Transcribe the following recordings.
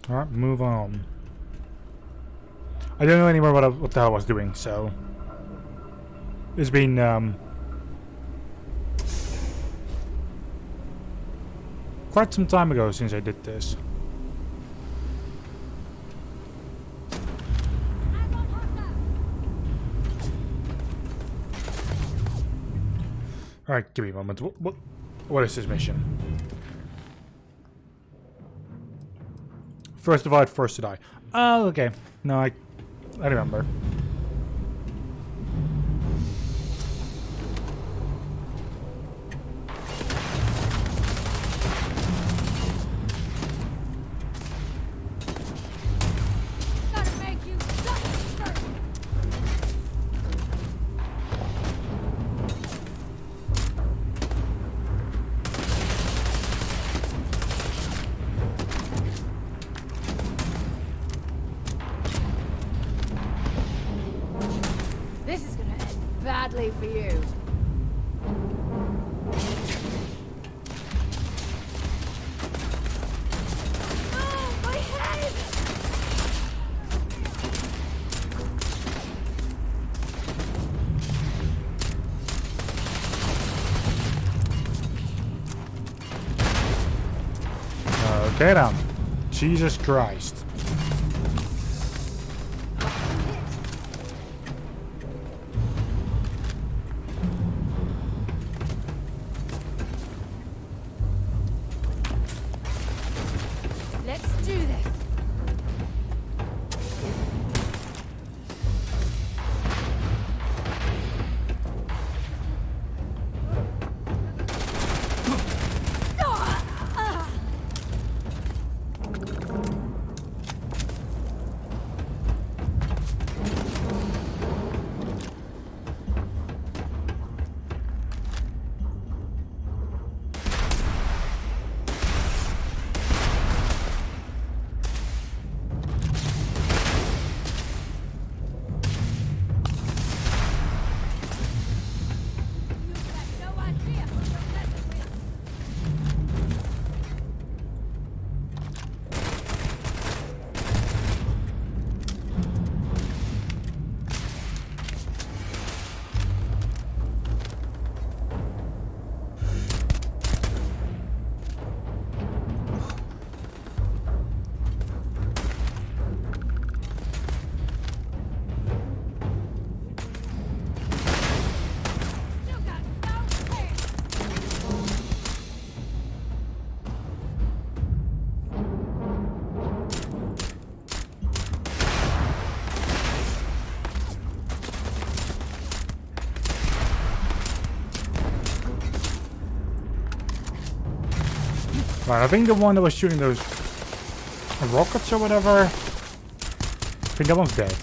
Alright, move on. I don't know anymore what the hell I was doing, so... It's been, quite some time ago since I did this. Alright, give me a moment. What is this mission? First divide, first to die. Oh, okay. No, I remember. Badly for you. Oh, my head! Okay then. Jesus Christ. Right, I think the one that was shooting those rockets or whatever, I think that one's dead.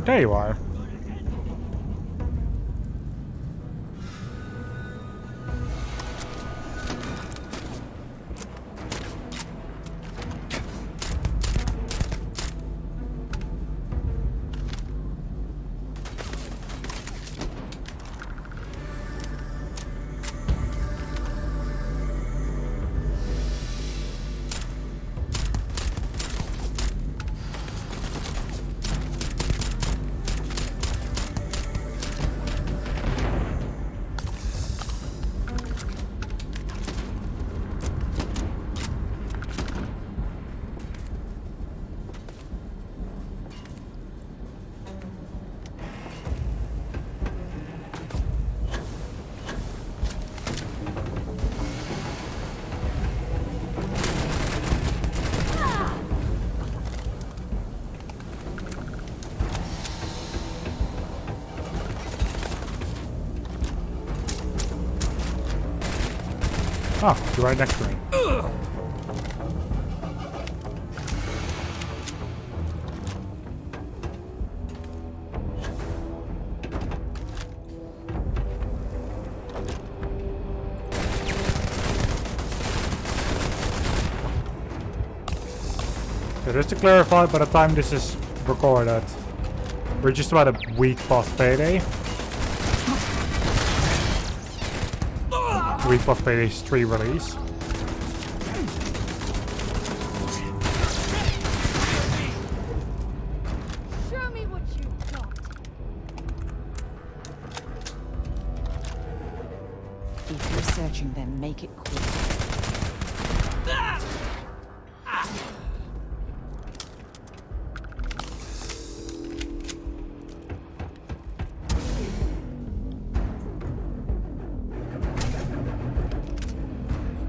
There you are. Oh, you're right next to me. So just to clarify, by the time this is recorded, we're just about a week past payday. Week past payday's 3 release. Show me what you've got. If you're searching, then make it quick.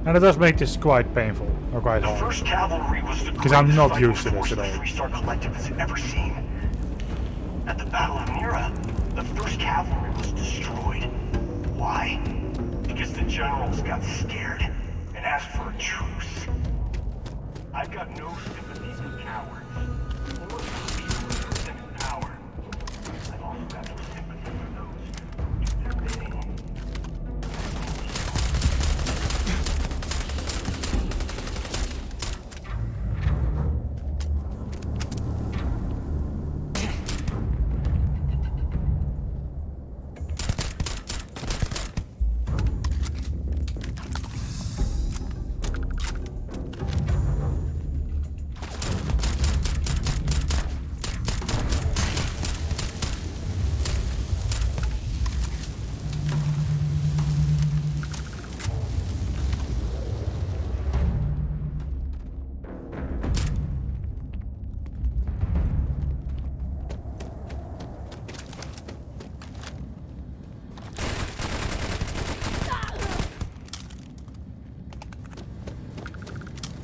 And it does make this quite painful, or quite The hard. first cavalry was the 'Cause I'm not greatest used to fighting this force at all. the Three-Star Collective has ever seen. At the Battle of Mira, the first cavalry was destroyed. Why? Because the generals got scared and asked for a truce. I've got no sympathy for cowards. Or for people who are in power. I've also got no sympathy for those who do their bidding.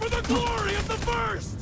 For the glory of the first!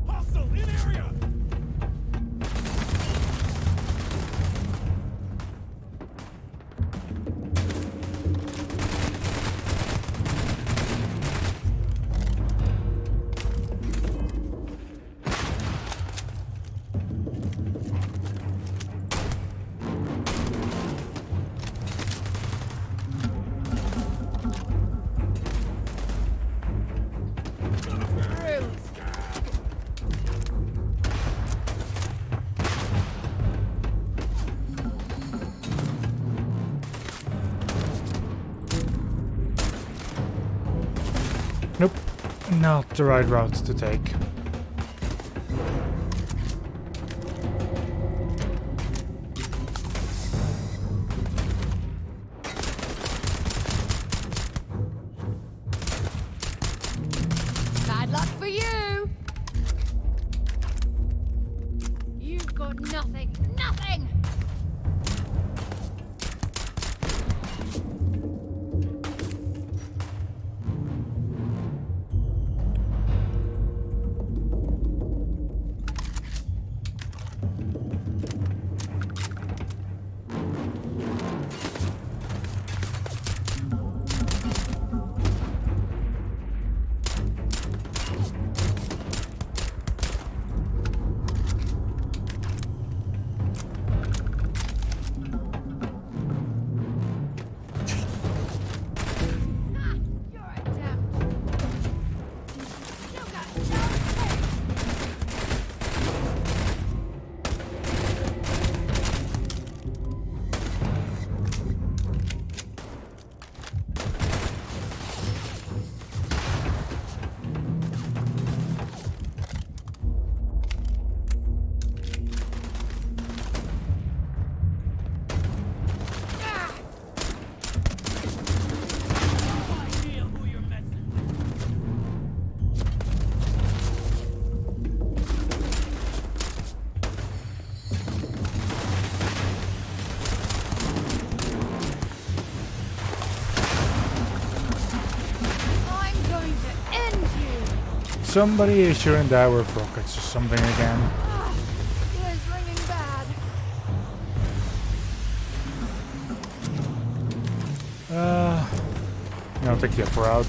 Hostile in area! Nope, not the right route to take. Bad luck for you. You've got nothing. Nothing. somebody is shooting that with rockets or something again. Ears ringing bad. I'll take the upper out.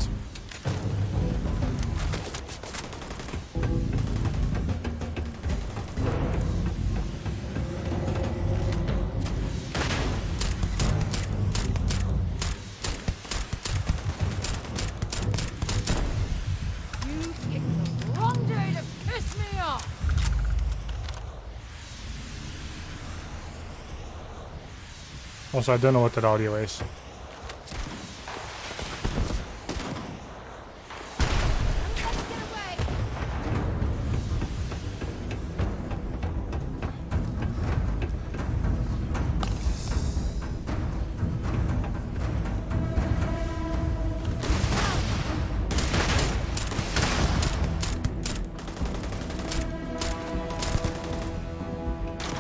You picked the wrong day to piss me off. Also, I don't know what that audio is. Let's get away.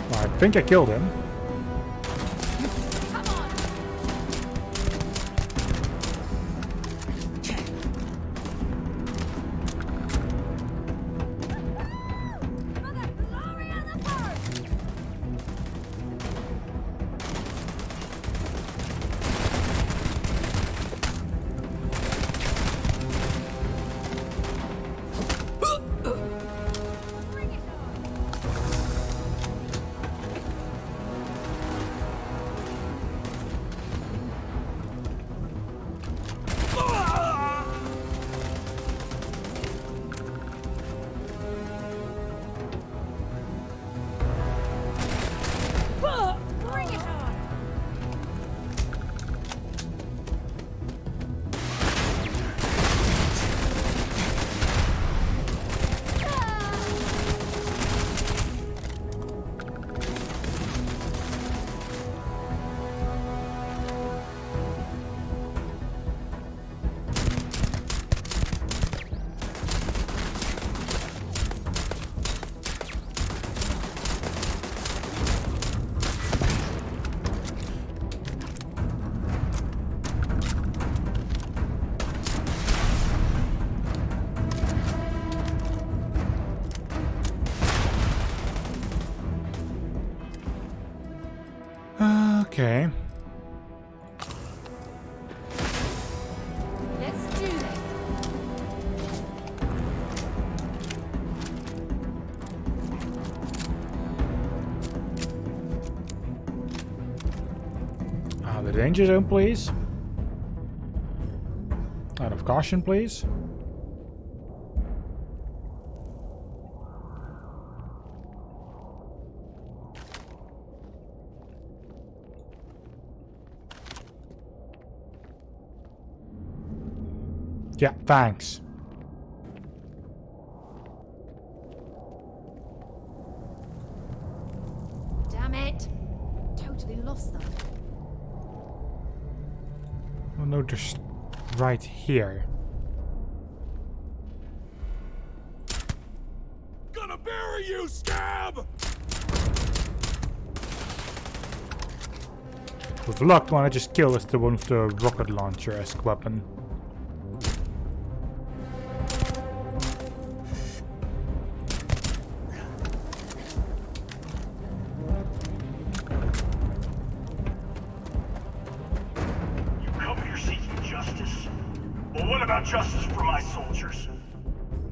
Well, I think I killed him. Come on. For the glory of the forest. Bring it on. Bring it on. Okay. Let's do this. The danger zone, please. Out of caution, please. Yeah, thanks. Damn it. Totally lost them. Oh no, just right here. Gonna bury you, scab! With luck, one I just killed is the one with the rocket launcher-esque weapon. You come here seeking justice? Well, what about justice for my soldiers?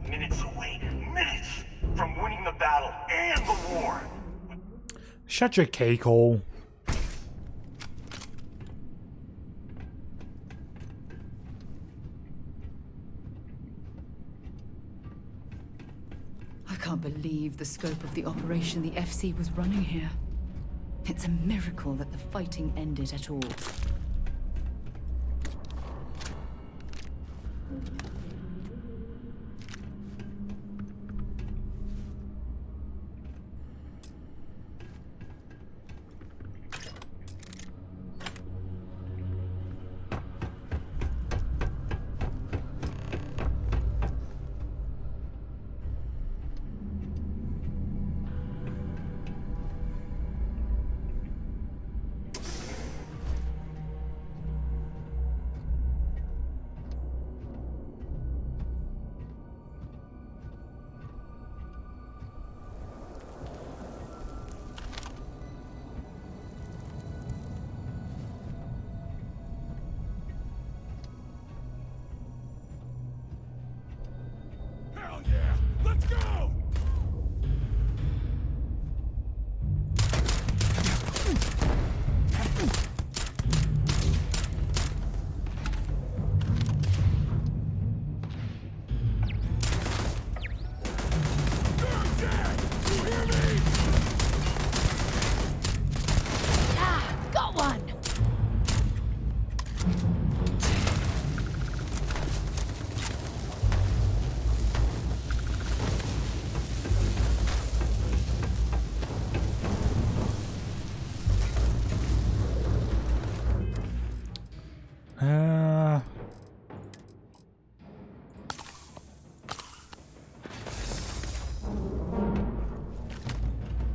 Minutes away, minutes from winning the battle and the war. Shut your cake hole. I can't believe the scope of the operation the FC was running here. It's a miracle that the fighting ended at all.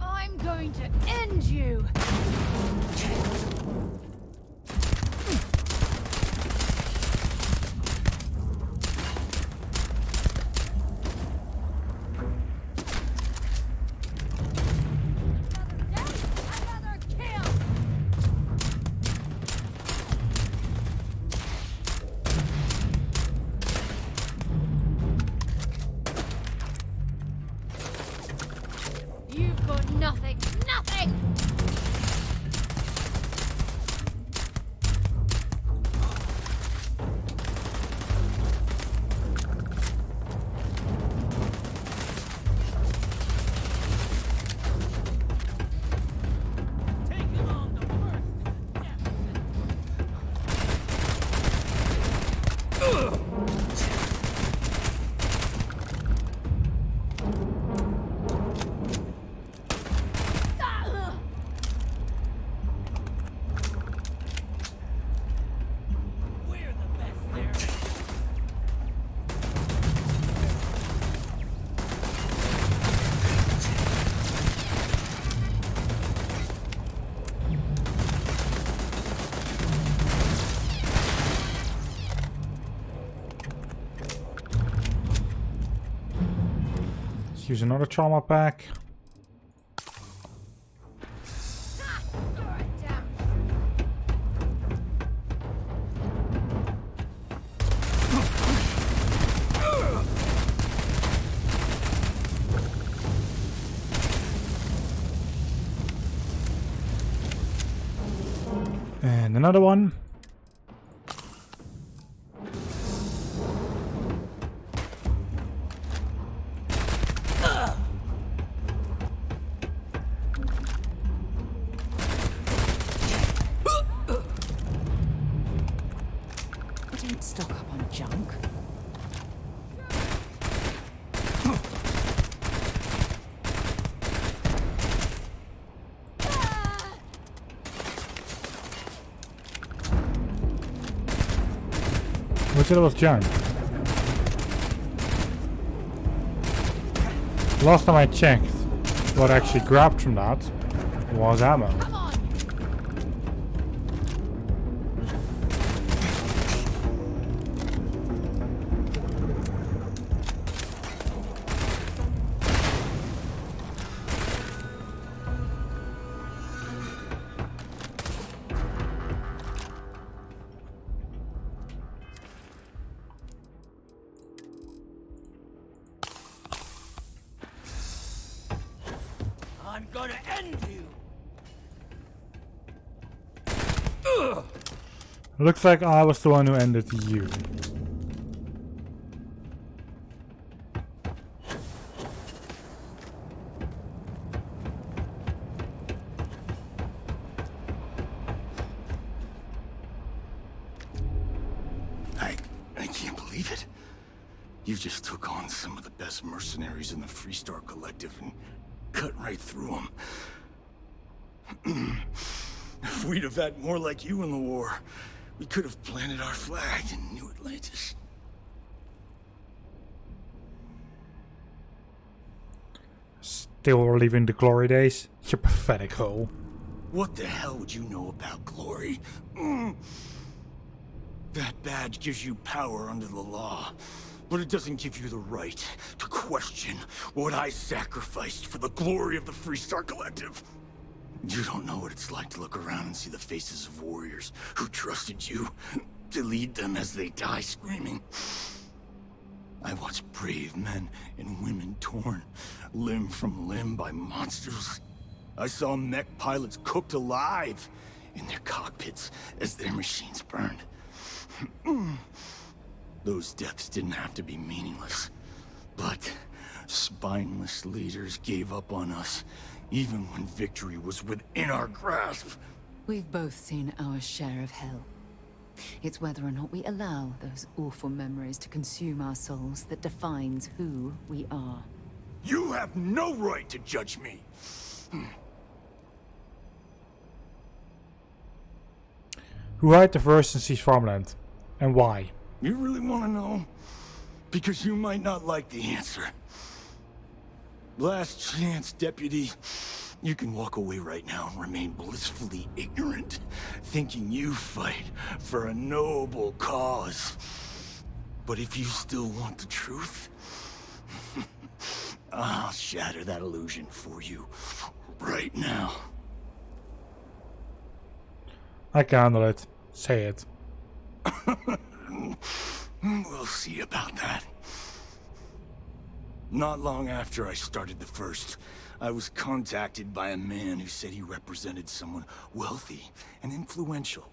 I'm going to end you. Another kill. You've got nothing. Nothing. Let's use another trauma pack. And another one. Don't stock up on junk. Which it was junk. Last time I checked, what I actually grabbed from that was ammo. Come on. I'm gonna end you. Looks like I was the one who ended you. I can't believe it. You just took on some of the best mercenaries in the Freestar Collective and cut right through them. If we'd have had more like you in the war, we could have planted our flag in New Atlantis. Still reliving the glory days? You pathetic hole. What the hell would you know about glory? That badge gives you power under the law, but it doesn't give you the right to question what I sacrificed for the glory of the Freestar Collective. You don't know what it's like to look around and see the faces of warriors who trusted you to lead them as they die screaming. I watched brave men and women torn limb from limb by monsters. I saw mech pilots cooked alive in their cockpits as their machines burned. Those deaths didn't have to be meaningless, but spineless leaders gave up on us, even when victory was within our grasp. We've both seen our share of hell. It's whether or not we allow those awful memories to consume our souls that defines who we are. You have no right to judge me. Who hired the first and seized farmland? And why? You really want to know? Because you might not like the answer. Last chance, Deputy. You can walk away right now and remain blissfully ignorant, thinking you fight for a noble cause. But if you still want the truth, I'll shatter that illusion for you right now. I can handle it. Say it. We'll see about that. Not long after I started the first, I was contacted by a man who said he represented someone wealthy and influential.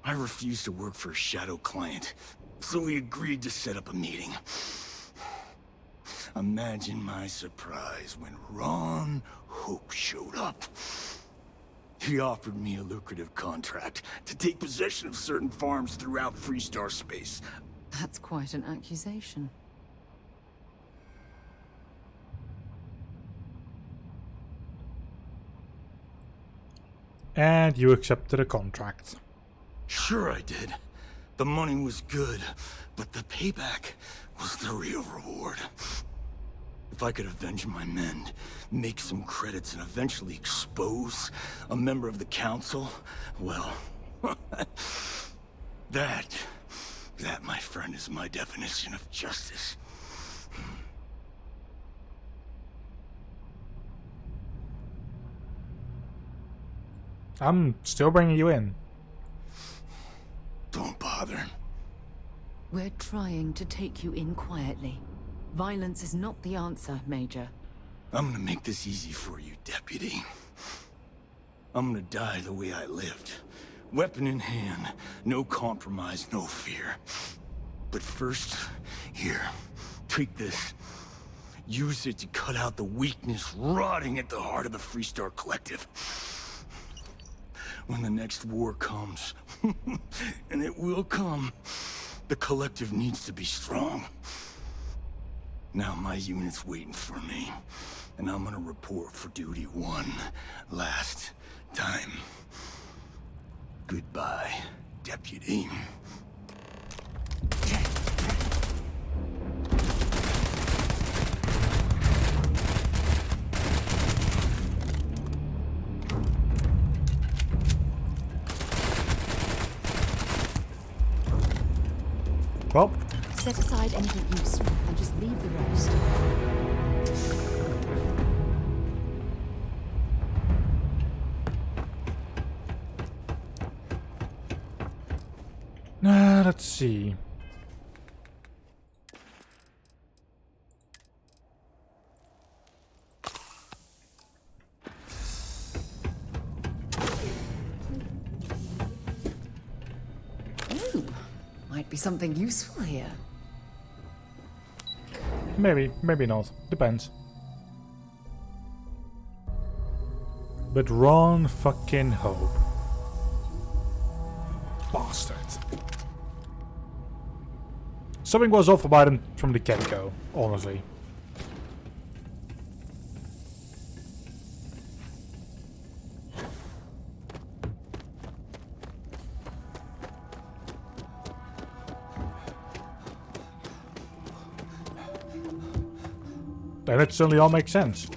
I refused to work for a shadow client, so we agreed to set up a meeting. Imagine my surprise when Ron Hope showed up. He offered me a lucrative contract to take possession of certain farms throughout Freestar space. That's quite an accusation. And you accepted a contract. Sure I did. The money was good, but the payback was the real reward. If I could avenge my men, make some credits, and eventually expose a member of the council, well, that, my friend, is my definition of justice. I'm still bringing you in. Don't bother. We're trying to take you in quietly. Violence is not the answer, Major. I'm gonna make this easy for you, Deputy. I'm gonna die the way I lived. Weapon in hand, no compromise, no fear. But first, here, take this. Use it to cut out the weakness rotting at the heart of the Freestar Collective. When the next war comes, and it will come, the Collective needs to be strong. Now my unit's waiting for me, and I'm gonna report for duty one last time. Goodbye, Deputy. Well, Set aside anything useful and just leave the rest. let's see. Ooh, might be something useful here. Maybe, maybe not. Depends. But Ron fucking Hope. Bastard. Something was off about him from the get-go, honestly. Then it suddenly all makes sense.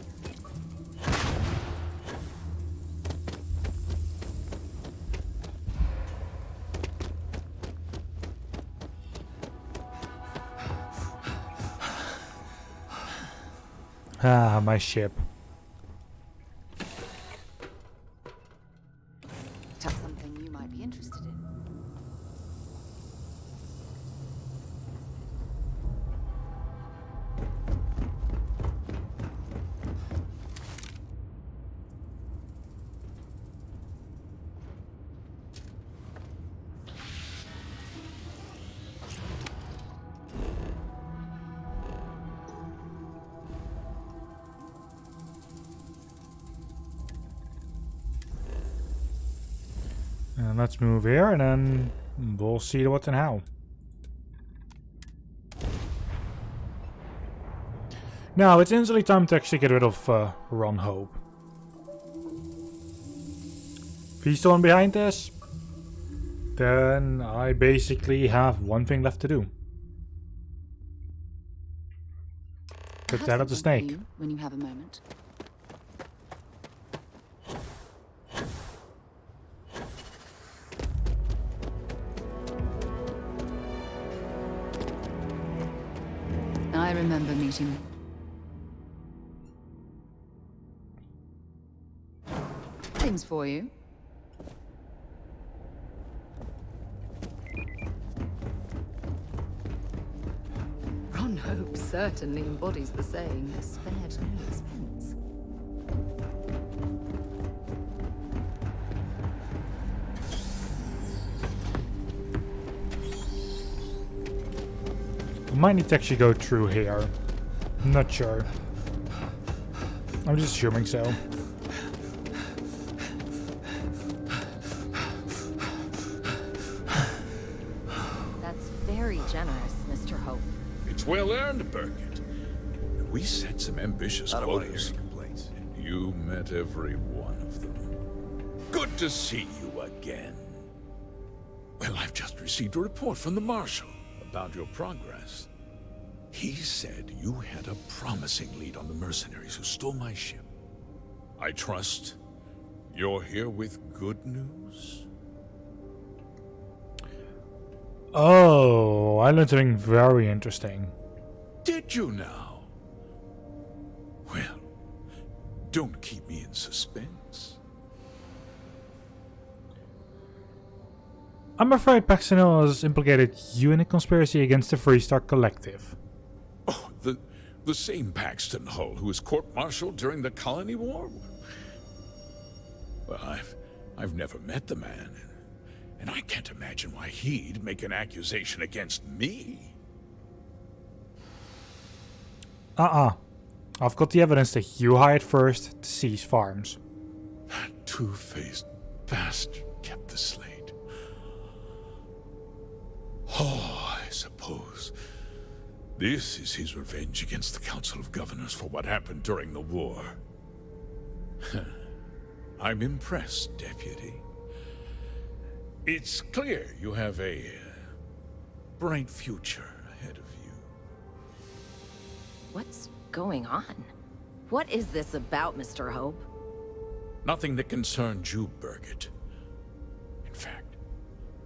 Ah, my ship. That's something you might be interested in. And let's move here and then we'll see what and how. Now it's instantly time to actually get rid of Ron Hope. If he's the one behind this, then I basically have one thing left to do. Get that of the snake. When you have a moment. I remember meeting. Things for you. Ron Hope certainly embodies the saying, spared no expense. I might need to actually go through here. I'm not sure. I'm just assuming so. That's very generous, Mr. Hope. It's well earned, Birgit. We set some ambitious I don't want to hear goals. any complaints. You met every one of them. Good to see you again. Well, I've just received a report from the Marshal about your progress. He said you had a promising lead on the mercenaries who stole my ship. I trust you're here with good news? Oh, I learned something very interesting. Did you now? Well, don't keep me in suspense. I'm afraid Paxtonel has implicated you in a conspiracy against the Freestar Collective. Oh, the same Paxton Hull who was court-martialed during the Colony War? Well, I've never met the man, and I can't imagine why he'd make an accusation against me. I've got the evidence that you hired first to seize farms. That two-faced bastard kept the slate. Oh, I suppose this is his revenge against the Council of Governors for what happened during the war. I'm impressed, Deputy. It's clear you have a bright future ahead of you. What's going on? What is this about, Mr. Hope? Nothing that concerns you, Birgit. In fact,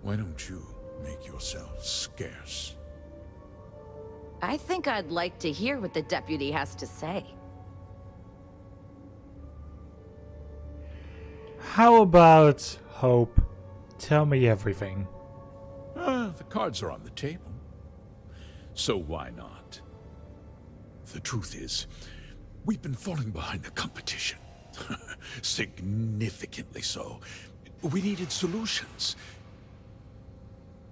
why don't you make yourself scarce? I think I'd like to hear what the deputy has to say. How about Hope? Tell me everything. The cards are on the table. So why not? The truth is, we've been falling behind the competition. Significantly so. We needed solutions.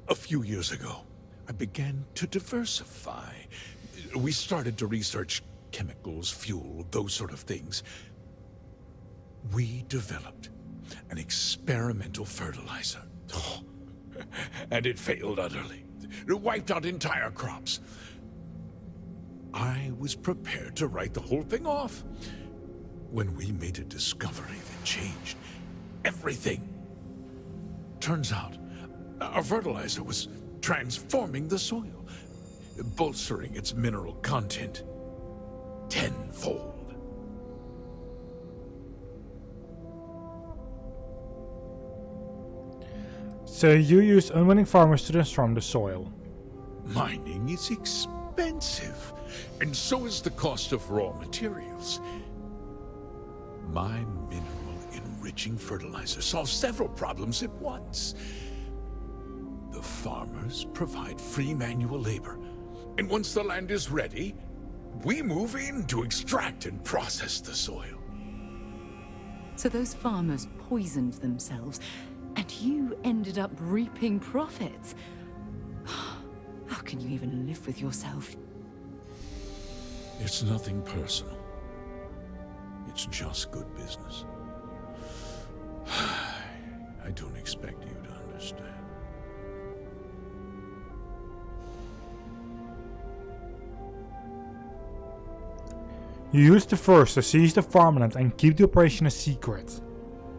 A few years ago, I began to diversify. We started to research chemicals, fuel, those sort of things. We developed an experimental fertilizer. Oh, and it failed utterly. It wiped out entire crops. I was prepared to write the whole thing off when we made a discovery that changed everything. Turns out, our fertilizer was transforming the soil, bolstering its mineral content tenfold. So you used unwilling farmers to transform the soil. Mining is expensive, and so is the cost of raw materials. My mineral-enriching fertilizer solves several problems at once. The farmers provide free manual labor, and once the land is ready, we move in to extract and process the soil. So those farmers poisoned themselves, and you ended up reaping profits. How can you even live with yourself? It's nothing personal. It's just good business. I don't expect you to understand. You used the first to seize the farmland and keep the operation a secret.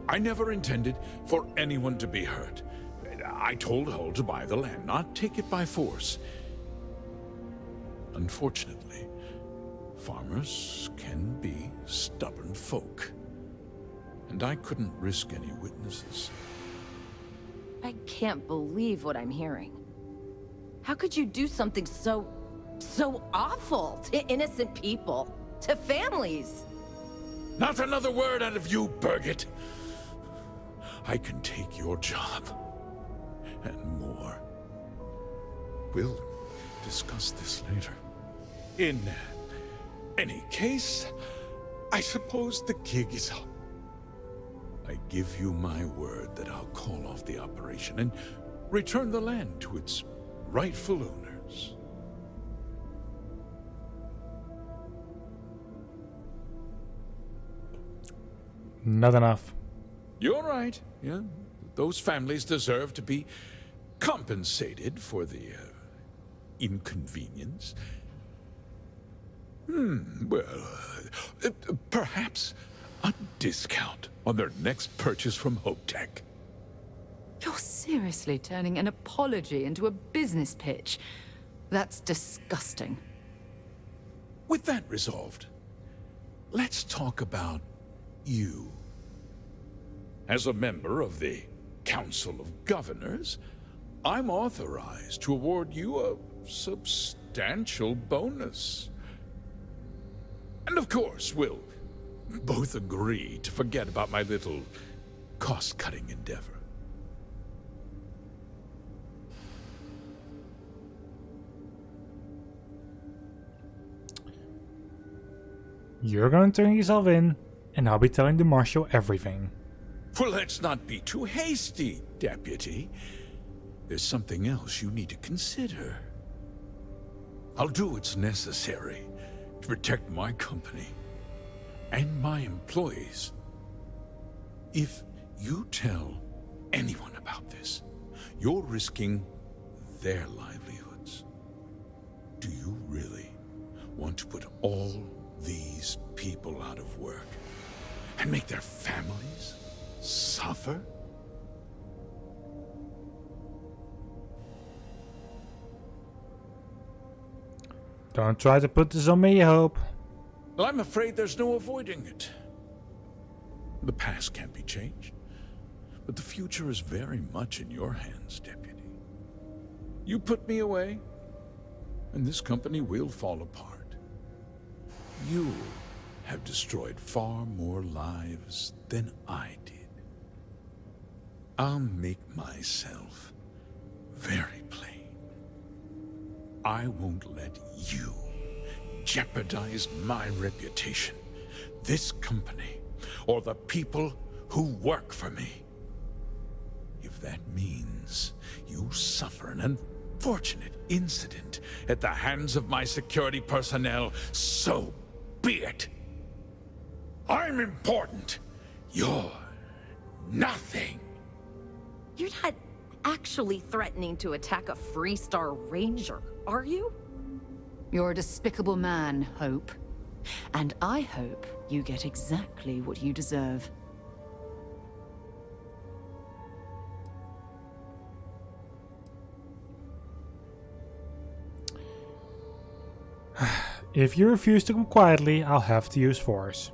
I never intended for anyone to be hurt. I told Hull to buy the land, not take it by force. Unfortunately, farmers can be stubborn folk. And I couldn't risk any witnesses. I can't believe what I'm hearing. How could you do something so awful to innocent people, to families? Not another word out of you, Birgit. I can take your job. And more. We'll discuss this later. In any case, I suppose the gig is up. I give you my word that I'll call off the operation and return the land to its rightful owners. Not enough. You're right, yeah. Those families deserve to be compensated for the inconvenience. Well, perhaps a discount on their next purchase from HopeTech. You're seriously turning an apology into a business pitch. That's disgusting. With that resolved, let's talk about you. As a member of the Council of Governors, I'm authorized to award you a substantial bonus. And of course, we'll both agree to forget about my little cost-cutting endeavor. You're going to turn yourself in, and I'll be telling the Marshal everything. Well, let's not be too hasty, Deputy. There's something else you need to consider. I'll do what's necessary to protect my company and my employees. If you tell anyone about this, you're risking their livelihoods. Do you really want to put all these people out of work and make their families suffer? Don't try to put this on me, Hope. Well, I'm afraid there's no avoiding it. The past can't be changed, but the future is very much in your hands, Deputy. You put me away, and this company will fall apart. You have destroyed far more lives than I did. I'll make myself very plain. I won't let you jeopardize my reputation, this company, or the people who work for me. If that means you suffer an unfortunate incident at the hands of my security personnel, so be it. I'm important. You're nothing. You're not actually threatening to attack a Freestar Ranger, are you? You're a despicable man, Hope. And I hope you get exactly what you deserve. If you refuse to come quietly, I'll have to use force.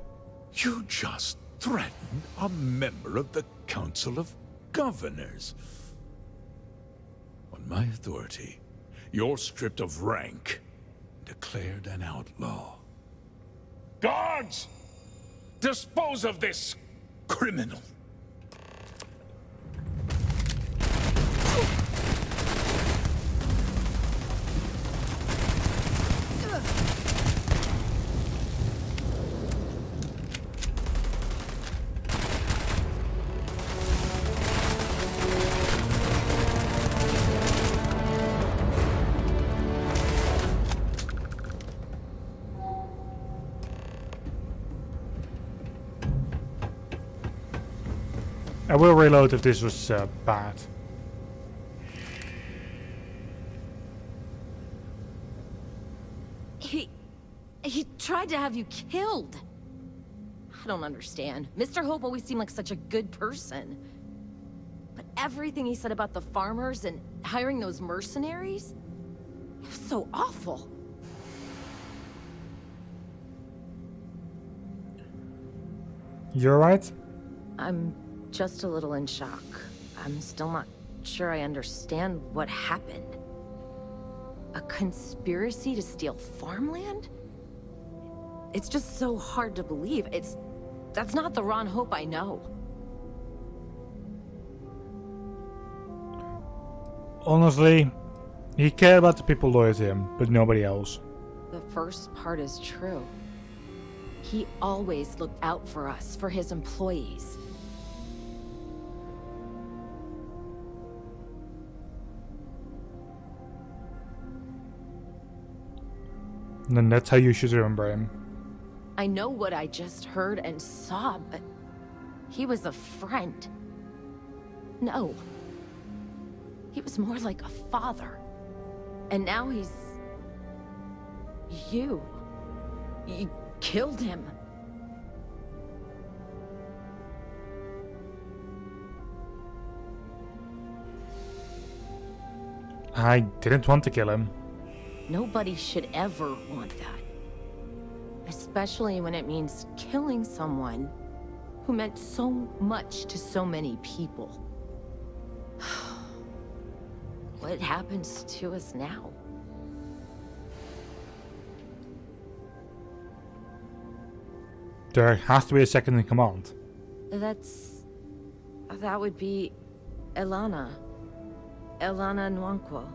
You just threatened a member of the Council of Governors. On my authority, you're stripped of rank, declared an outlaw. Guards! Dispose of this criminal! I will reload if this was bad. He tried to have you killed. I don't understand. Mr. Hope always seemed like such a good person. But everything he said about the farmers and hiring those mercenaries, it was so awful. You're right. I'm just a little in shock. I'm still not sure I understand what happened. A conspiracy to steal farmland? It's just so hard to believe. That's not the Ron Hope I know. Honestly, he cared about the people loyal to him, but nobody else. The first part is true. He always looked out for us, for his employees. And then that's how you should remember him. I know what I just heard and saw, but he was a friend. No. He was more like a father. And now he's... You killed him. I didn't want to kill him. Nobody should ever want that. Especially when it means killing someone who meant so much to so many people. What happens to us now? There has to be a second in command. That would be Elana Nwankwo.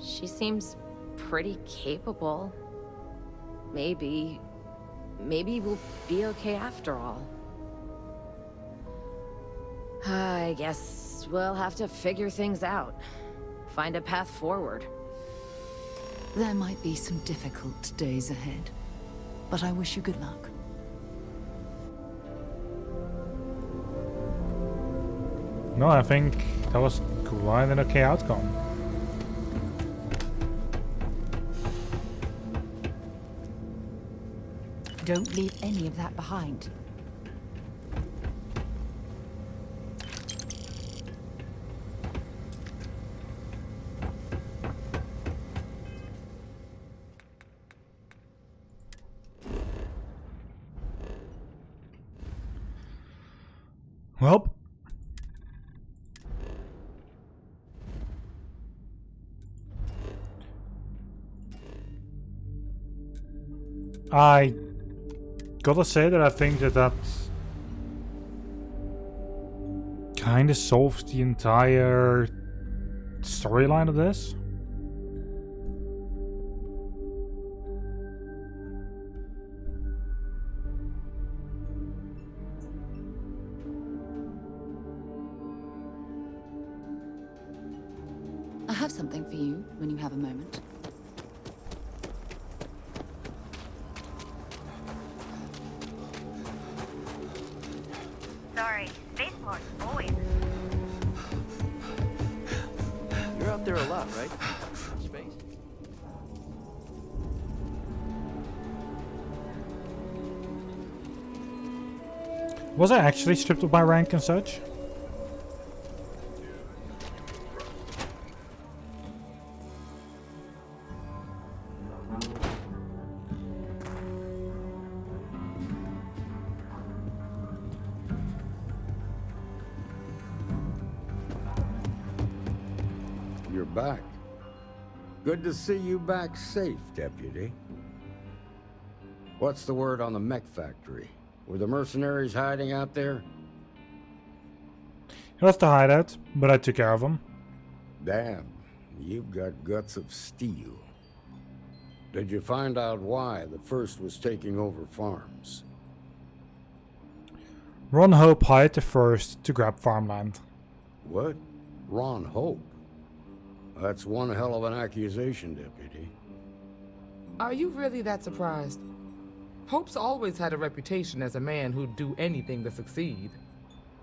She seems pretty capable. Maybe we'll be okay after all. I guess we'll have to figure things out. Find a path forward. There might be some difficult days ahead, but I wish you good luck. No, I think that was quite an okay outcome. Don't leave any of that behind. Well, I gotta say that I think that kind of solves the entire storyline of this. I have something for you when you have a moment. Sorry, Spaceport's always... You're out there a lot, right? Space? Was I actually stripped of my rank and such? You're back. Good to see you back safe, Deputy. What's the word on the mech factory? Were the mercenaries hiding out there? It was the hideout, but I took care of him. Damn, you've got guts of steel. Did you find out why the First was taking over farms? Ron Hope hired the First to grab farmland. What? Ron Hope? That's one hell of an accusation, Deputy. Are you really that surprised? Hope's always had a reputation as a man who'd do anything to succeed.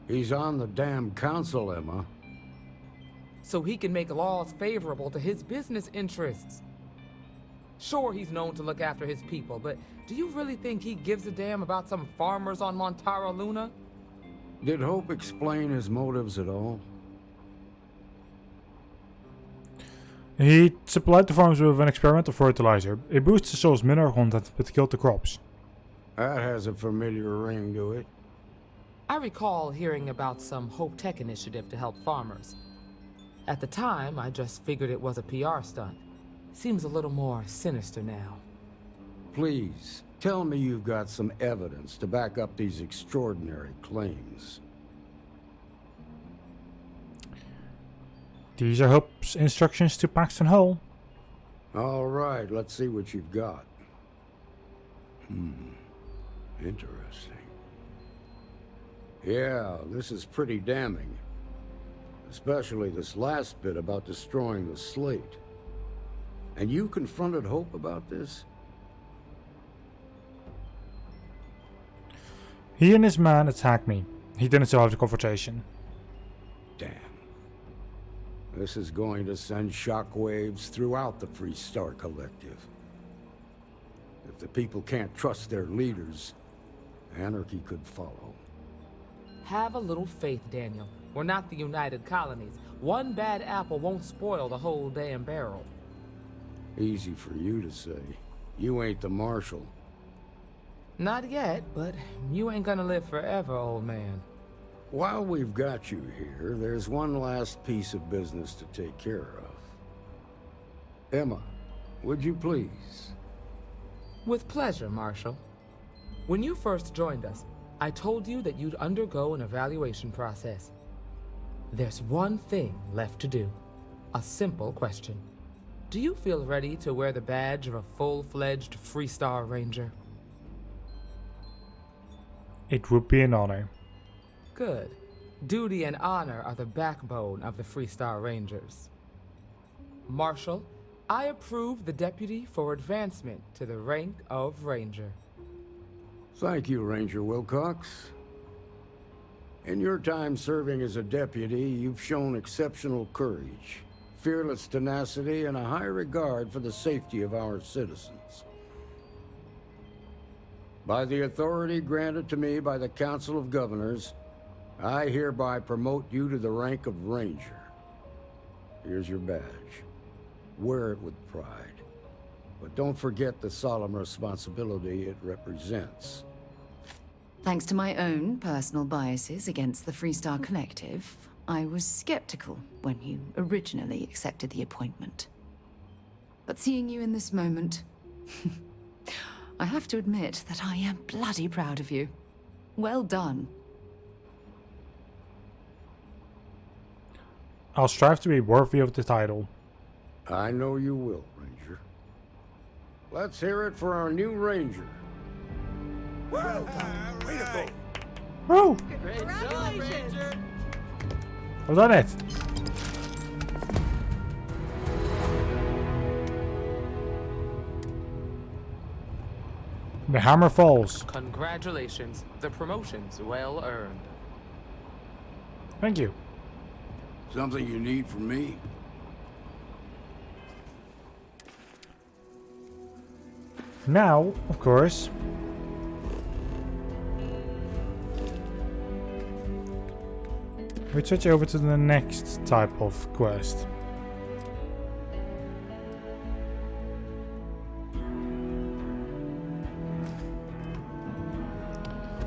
He's on the damn council, Emma. So he can make laws favorable to his business interests. Sure, he's known to look after his people, but do you really think he gives a damn about some farmers on Montara Luna? Did Hope explain his motives at all? He supplied the farms with an experimental fertilizer. It boosts the soil's mineral content but killed the crops. That has a familiar ring to it. I recall hearing about some Hope Tech initiative to help farmers. At the time, I just figured it was a PR stunt. Seems a little more sinister now. Please, tell me you've got some evidence to back up these extraordinary claims. These are Hope's instructions to Paxton Hall. All right, let's see what you've got. Interesting. Yeah, this is pretty damning. Especially this last bit about destroying the slate. And you confronted Hope about this? He and his man attacked me. He didn't survive the confrontation. Damn. This is going to send shockwaves throughout the Freestar Collective. If the people can't trust their leaders, anarchy could follow. Have a little faith, Daniel. We're not the United Colonies. One bad apple won't spoil the whole damn barrel. Easy for you to say. You ain't the marshal. Not yet, but you ain't gonna live forever, old man. While we've got you here, there's one last piece of business to take care of. Emma, would you please? With pleasure, Marshal. When you first joined us, I told you that you'd undergo an evaluation process. There's one thing left to do. A simple question. Do you feel ready to wear the badge of a full-fledged Freestar Ranger? It would be an honor. Good. Duty and honor are the backbone of the Freestar Rangers. Marshal, I approve the deputy for advancement to the rank of Ranger. Thank you, Ranger Wilcox. In your time serving as a deputy, you've shown exceptional courage, fearless tenacity, and a high regard for the safety of our citizens. By the authority granted to me by the Council of Governors, I hereby promote you to the rank of Ranger. Here's your badge. Wear it with pride. But don't forget the solemn responsibility it represents. Thanks to my own personal biases against the Freestar Collective, I was skeptical when you originally accepted the appointment. But seeing you in this moment, I have to admit that I am bloody proud of you. Well done. I'll strive to be worthy of the title. I know you will, Ranger. Let's hear it for our new Ranger. Well done. Way to go. Woo! Great job, Ranger. Was that it? The hammer falls. Congratulations. The promotion's well earned. Thank you. Something you need from me? Now, of course, we switch over to the next type of quest.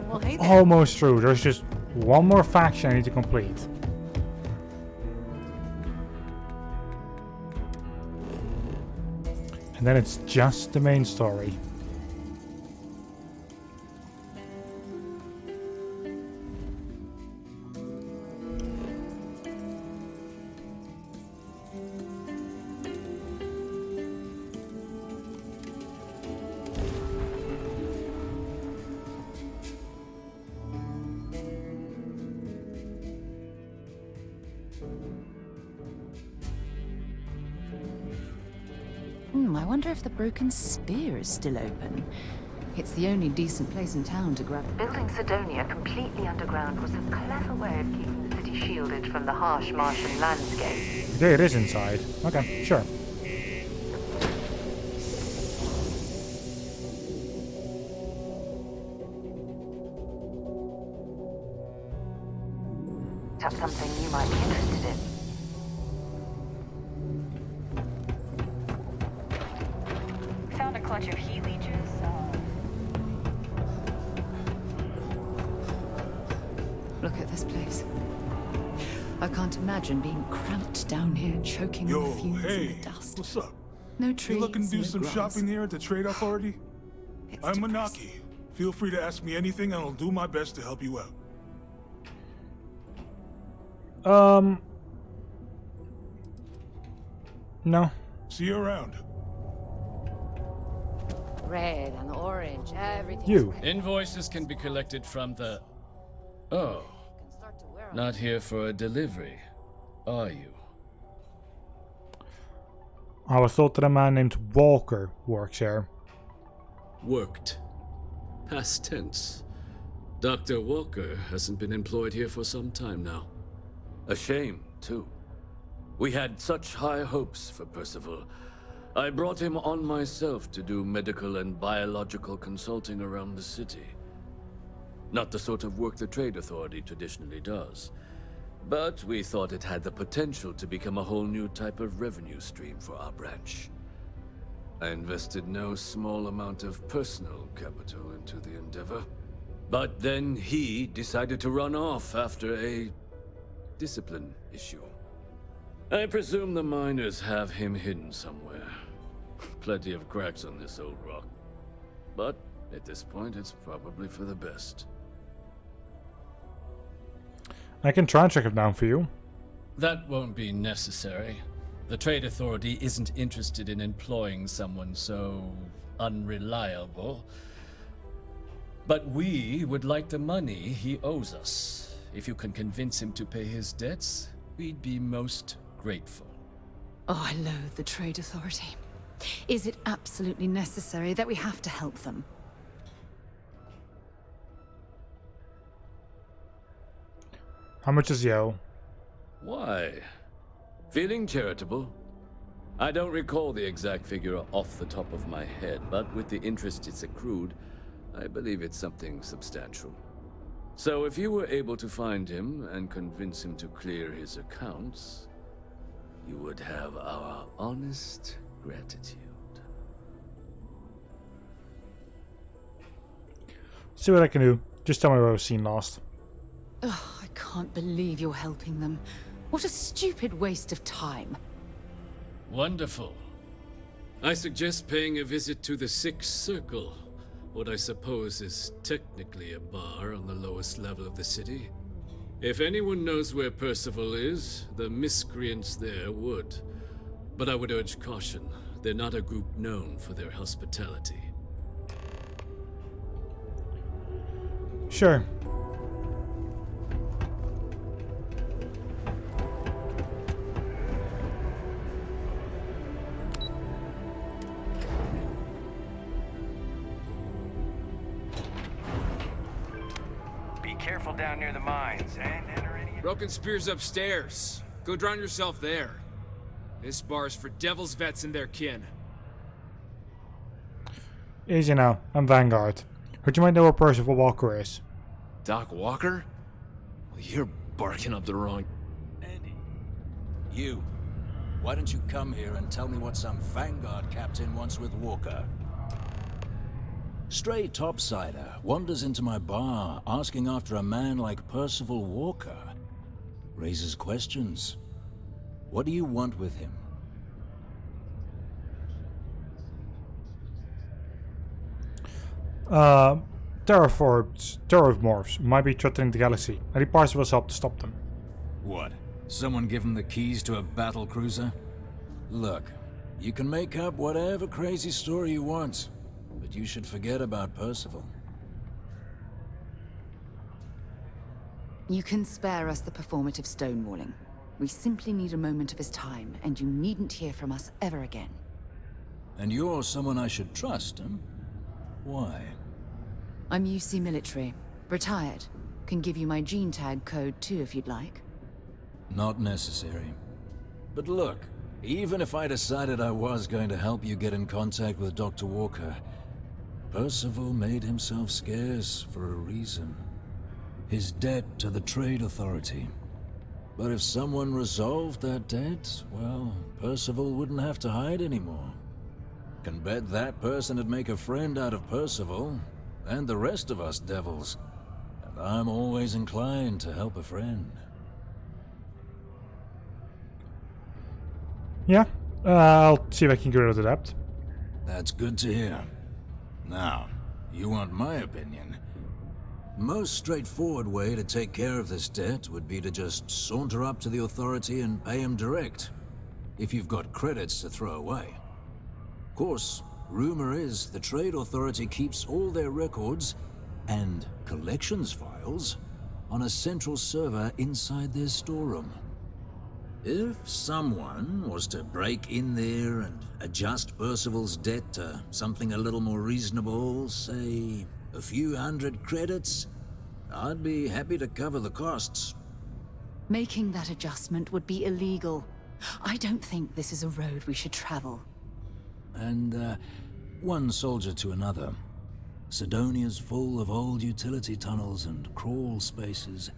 Well, hey there. Almost through. There's just one more faction I need to complete. And then it's just the main story. I wonder if the Broken Spear is still open. It's the only decent place in town to grab. Building Sidonia completely underground was a clever way of keeping the city shielded from the harsh Martian landscape. There it is inside. Okay, sure. clutch of heat leeches. Look at this place. I can't imagine being cramped down here, choking on the fumes and the dust. What's up? No trees, You looking to do no some grass. shopping here at the Trade Authority? It's I'm depressing. Manaki. Feel free to ask me anything and I'll do my best to help you out. No. See you around. Red and orange, everything. You. Invoices can be collected from the... Oh, not here for a delivery, are you? I was thought that a man named Walker works here. Worked. Past tense. Dr. Walker hasn't been employed here for some time now. A shame, too. We had such high hopes for Percival. I brought him on myself to do medical and biological consulting around the city. Not the sort of work the Trade Authority traditionally does. But we thought it had the potential to become a whole new type of revenue stream for our branch. I invested no small amount of personal capital into the endeavor. But then he decided to run off after a discipline issue. I presume the miners have him hidden somewhere. Plenty of cracks on this old rock. But at this point, it's probably for the best. I can try and track him down for you. That won't be necessary. The Trade Authority isn't interested in employing someone so unreliable. But we would like the money he owes us. If you can convince him to pay his debts, we'd be most grateful. Oh, I loathe the Trade Authority. Is it absolutely necessary that we have to help them? How much is yo? Why? Feeling charitable? I don't recall the exact figure off the top of my head, but with the interest it's accrued, I believe it's something substantial. So if you were able to find him and convince him to clear his accounts, you would have our honest gratitude. See what I can do. Just tell me what I've seen last. Ugh, I can't believe you're helping them. What a stupid waste of time. Wonderful. I suggest paying a visit to the Sixth Circle, what I suppose is technically a bar on the lowest level of the city. If anyone knows where Percival is, the miscreants there would. But I would urge caution. They're not a group known for their hospitality. Sure. Be careful down near the mines, and enter any... Broken Spear's upstairs. Go drown yourself there. This bar's for Devil's Vets and their kin. Easy now. I'm Vanguard. But you might know where Percival Walker is. Doc Walker? Well, you're barking up the wrong... Andy. You. Why don't you come here and tell me what some Vanguard captain wants with Walker? Stray topsider wanders into my bar asking after a man like Percival Walker. Raises questions. What do you want with him? Terrormorphs might be threatening the galaxy. I need Percival's help to stop them. What? Someone give him the keys to a battle cruiser? Look, you can make up whatever crazy story you want, but you should forget about Percival. You can spare us the performative stonewalling. We simply need a moment of his time, and you needn't hear from us ever again. And you're someone I should trust, huh? Why? I'm UC military. Retired. Can give you my gene tag code too if you'd like. Not necessary. But look, even if I decided I was going to help you get in contact with Dr. Walker, Percival made himself scarce for a reason. His debt to the Trade Authority. But if someone resolved that debt, well, Percival wouldn't have to hide anymore. Can bet that person would make a friend out of Percival, and the rest of us devils. And I'm always inclined to help a friend. Yeah, I'll see if I can get rid of the debt. That's good to hear. Now, you want my opinion? Most straightforward way to take care of this debt would be to just saunter up to the authority and pay him direct, if you've got credits to throw away. Of course, rumor is the Trade Authority keeps all their records and collections files on a central server inside their storeroom. If someone was to break in there and adjust Percival's debt to something a little more reasonable, say a few hundred credits, I'd be happy to cover the costs. Making that adjustment would be illegal. I don't think this is a road we should travel. And, one soldier to another. Sidonia's full of old utility tunnels and crawl spaces.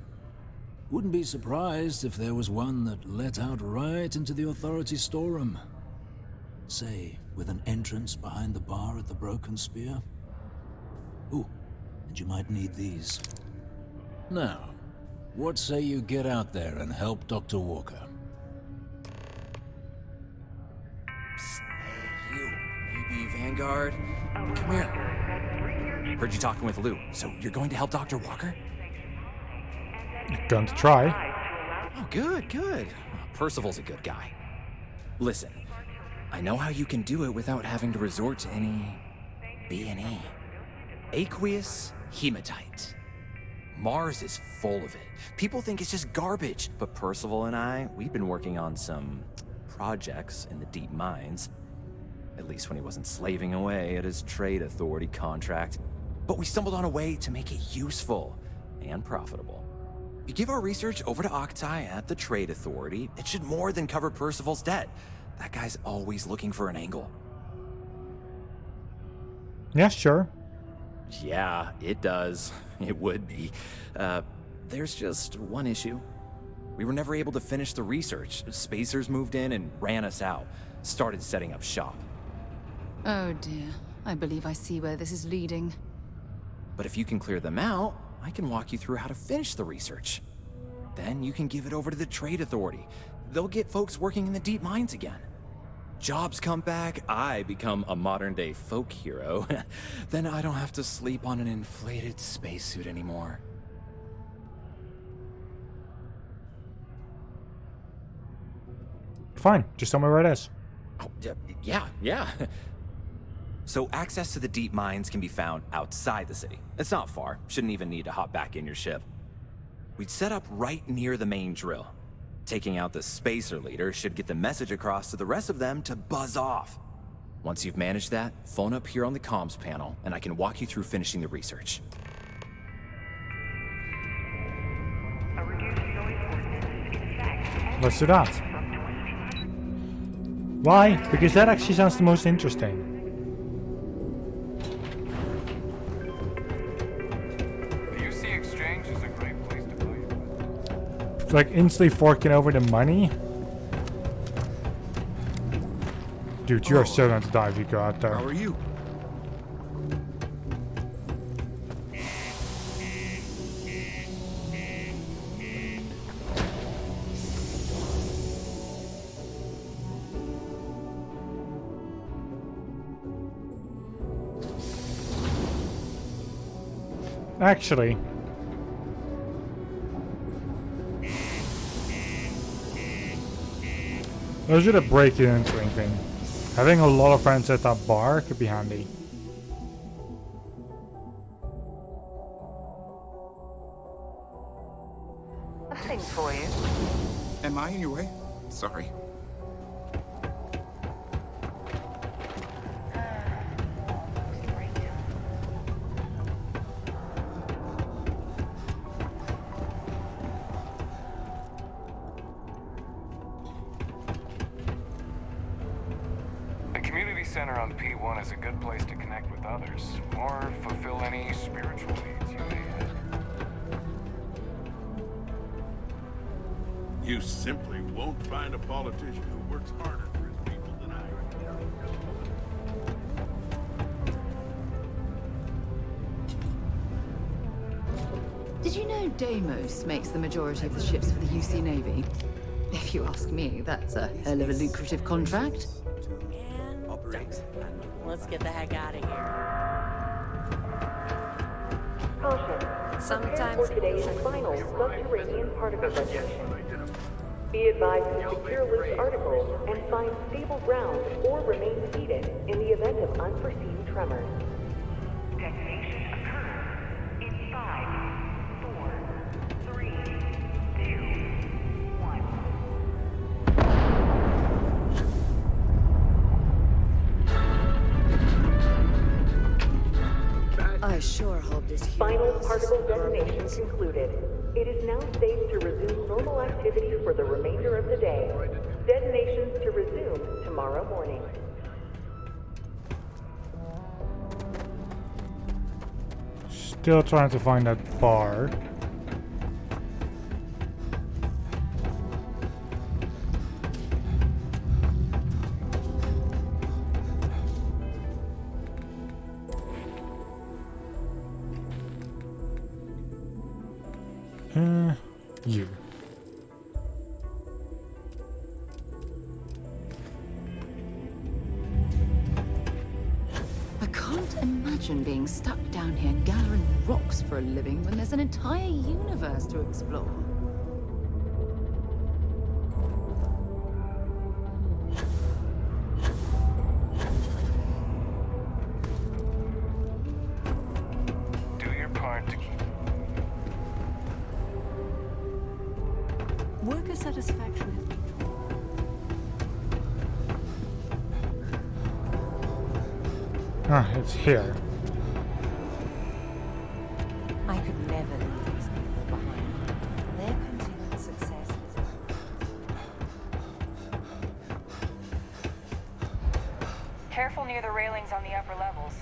Wouldn't be surprised if there was one that let out right into the authority storeroom. Say, with an entrance behind the bar at the Broken Spear. Ooh, and you might need these. Now, what say you get out there and help Dr. Walker? Hey, you. Maybe Vanguard? Come here. Heard you talking with Lou, so you're going to help Dr. Walker? Going to try. Oh, good, good. Percival's a good guy. Listen, I know how you can do it without having to resort to any B&E. Aqueous hematite. Mars is full of it. People think it's just garbage, but Percival and I, we've been working on some projects in the deep mines. At least when he wasn't slaving away at his Trade Authority contract. But we stumbled on a way to make it useful and profitable. You give our research over to Octai at the Trade Authority, it should more than cover Percival's debt. That guy's always looking for an angle. Yeah, sure. Yeah, it does. It would be. There's just one issue. We were never able to finish the research. Spacers moved in and ran us out. Started setting up shop. Oh dear. I believe I see where this is leading. But if you can clear them out, I can walk you through how to finish the research. Then you can give it over to the Trade Authority. They'll get folks working in the deep mines again. Jobs come back, I become a modern-day folk hero. Then I don't have to sleep on an inflated spacesuit anymore. Fine, just tell me where it is. Oh, yeah. So access to the deep mines can be found outside the city. It's not far, shouldn't even need to hop back in your ship. We'd set up right near the main drill. Taking out the spacer leader should get the message across to the rest of them to buzz off. Once you've managed that, phone up here on the comms panel, and I can walk you through finishing the research. Let's do that. Why? Because that actually sounds the most interesting. Like instantly forking over the money? Dude, you're so going to die if you go out there. How are you? Actually, those are the break-in entering thing. Having a lot of friends at that bar could be handy. A thing for you. Am I in your way? Sorry. Center on P1 is a good place to connect with others, or fulfill any spiritual needs you may have. You simply won't find a politician who works harder for his people than I do. know Deimos makes the majority of the ships for the UC Navy? If you ask me, that's a hell of a lucrative contract. Let's get the heck out of here. Caution. Sometimes For today's final subterranean particle detection. Be advised to secure loose articles and find stable ground or remain seated in the event of unforeseen tremors. Detonation occurs in 5, 4, 3, 2, 1. I sure hope this Final particle detonation concluded. It is now safe to resume normal activity for the remainder of the day. Detonations to resume tomorrow morning. Still trying to find that bar. You. I can't imagine being stuck down here gathering rocks for a living when there's an entire universe to explore. Do your part to keep Worker satisfaction has been Ah, it's here. I could never leave these people behind. Their continued success is Careful near the railings on the upper levels.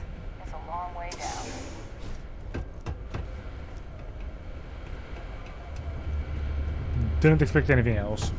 It's a long way down. Didn't expect anything else.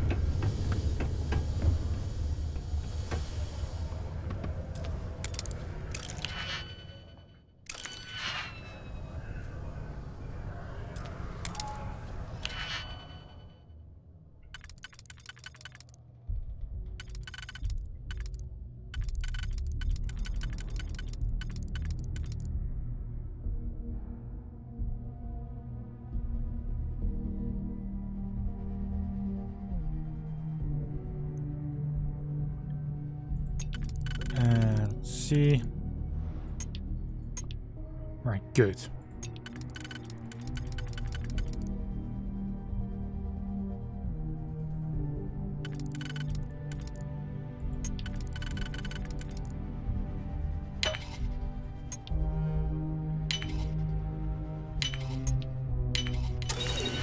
Let's see. Right, good.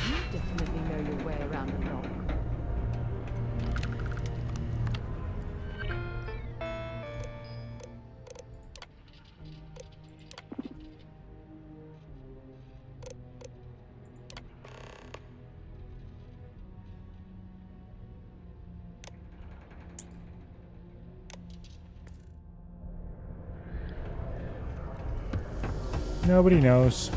You definitely know your way around the block. Nobody knows.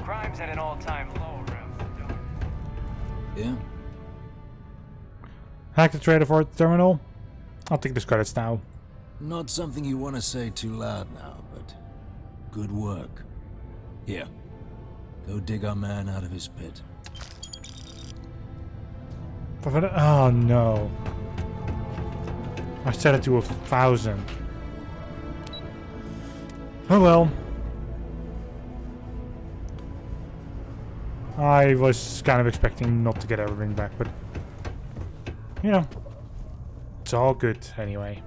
crime's at an all-time low around the dome. Yeah. Hack the trader for the terminal. I'll take the credits now. Not something you want to say too loud now, but good work. Here, go dig our man out of his pit. Oh no. I set it to 1,000. Oh well. I was kind of expecting not to get everything back, but you know, it's all good anyway.